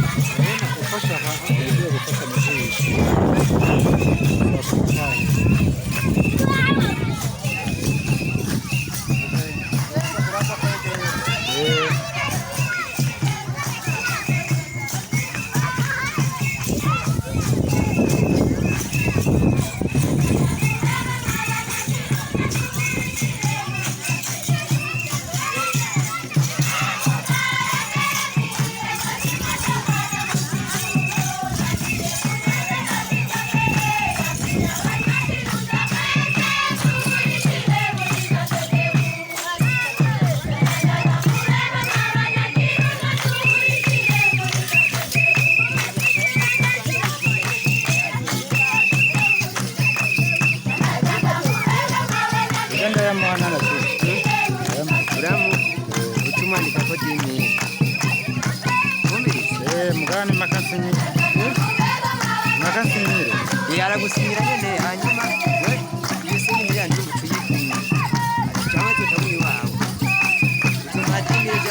gufasha ugiye gufasha mu jisho Uganda ya mwana na tu. Buramu utuma nikakoti ni. Mugani makasinyi. Makasinyi. Yaragusinyira nyene hanyuma we yise ni yandi utuyikumye. Cyangwa tutamuyi wawe. Tumatinije